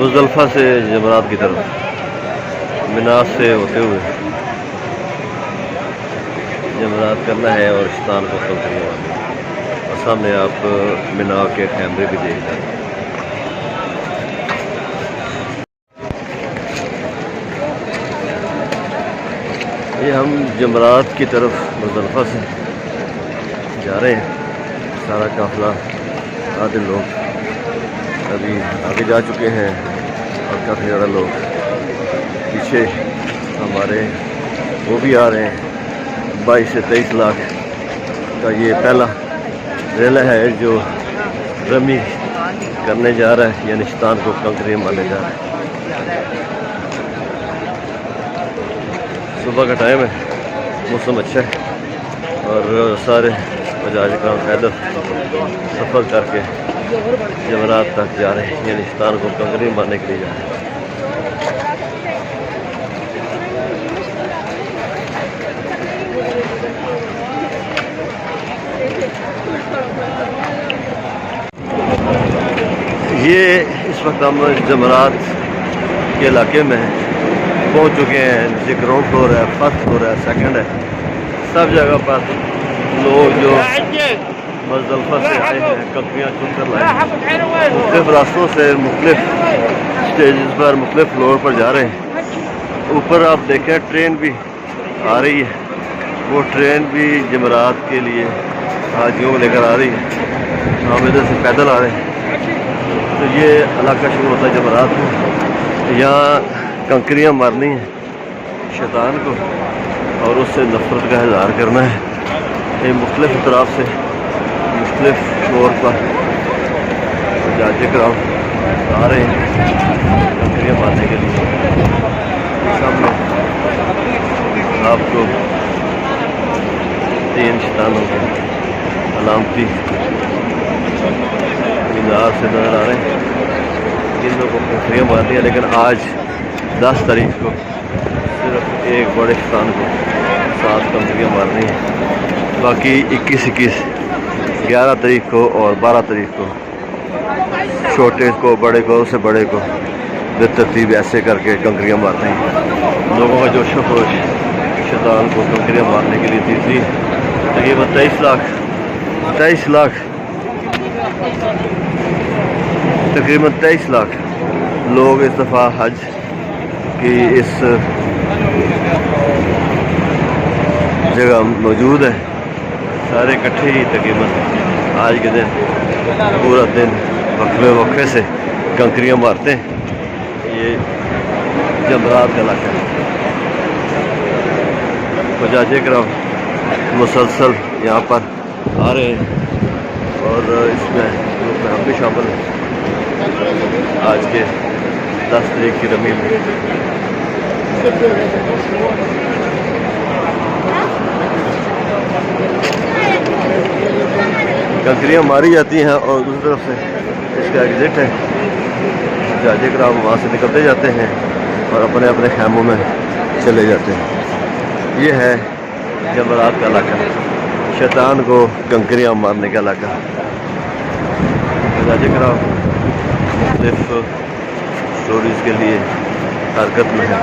مزدلفہ سے جمرات کی طرف منا سے ہوتے ہوئے جمرات کرنا ہے اور شیطان کو قتل کرنے والا اور سامنے آپ منا کے کیمرے بھی دیکھ رہے ہیں۔ یہ ہم جمرات کی طرف مزدلفہ سے جا رہے ہیں، سارا قافلہ آدھے لوگ ابھی آگے جا چکے ہیں اور کافی زیادہ لوگ پیچھے ہمارے وہ بھی آ رہے ہیں۔ 22 سے 23 لاکھ کا یہ پہلا ریلا ہے جو رمی کرنے جا رہا ہے، یعنی شیطان کو کنکریاں مارنے جا رہا ہے۔ صبح کا ٹائم ہے، موسم اچھا ہے اور سارے حجاج کرام پیدل سفر کر کے جمرات تک جا رہے ہیں، یعنی شیطان کو کنکریاں مارنے کے لیے جا رہے ہیں۔ یہ اس وقت ہم جمرات کے علاقے میں پہنچ چکے ہیں، جیسے گراؤنڈ فلور ہے، فرسٹ فلور ہے، سیکنڈ ہے، سب جگہ پر لوگ جو مزدلفہ سے آئے ہیں کنکریاں چن کر لائے ہیں، مختلف راستوں سے مختلف اسٹیجز پر مختلف فلور پر جا رہے ہیں۔ اوپر آپ دیکھیں ٹرین بھی آ رہی ہے، وہ ٹرین بھی جمرات کے لیے حاجیوں کو لے کر آ رہی ہے، ہم ادھر سے پیدل آ رہے ہیں۔ تو یہ علاقہ شروع ہوتا ہے جمرات میں، یہاں کنکریاں مارنی ہیں شیطان کو اور اس سے نفرت کا اظہار کرنا ہے۔ یہ مختلف اطراف سے مختلف طور پر حجاج کرام آ رہے ہیں کنکریاں مارنے کے لیے۔ سامنے آپ کو 3 شیطانوں کے علامتی مینار سے نظر آ رہے ہیں، جن لوگوں کو کنکریاں مارنی ہیں، لیکن آج 10 تاریخ کو صرف ایک بڑے شیطان کو 7 کنکریاں مارنی ہیں، باقی 21 11 تاریخ کو اور 12 تاریخ کو چھوٹے کو بڑے کو سے بڑے کو بے ترتیب ایسے کر کے کنکریاں مارتے ہیں۔ لوگوں کا جوش و خروش شیطان کو کنکریاں مارنے کے لیے تھی۔ تقریباً 23 لاکھ لوگ اس دفعہ حج کی اس جگہ موجود ہیں، سارے اکٹھے ہی تقریباً آج کے دن پورا دن وقفے وقفے سے کنکریاں مارتے ہیں۔ یہ جمرات کا علاقہ ہے، حجاج کرام مسلسل یہاں پر آ رہے ہیں اور اس میں ہم بھی شامل ہیں آج کے 10 تاریخ کی رمی میں۔ کنکریاں ماری جاتی ہیں اور دوسری طرف سے اس کا ایگزٹ ہے، حجاج کرام وہاں سے نکلتے جاتے ہیں اور اپنے اپنے خیموں میں چلے جاتے ہیں۔ یہ ہے جمرات کا علاقہ، شیطان کو کنکریاں مارنے کا علاقہ۔ حجاج کرام مختلف اسٹوریز کے لیے حرکت میں ہے۔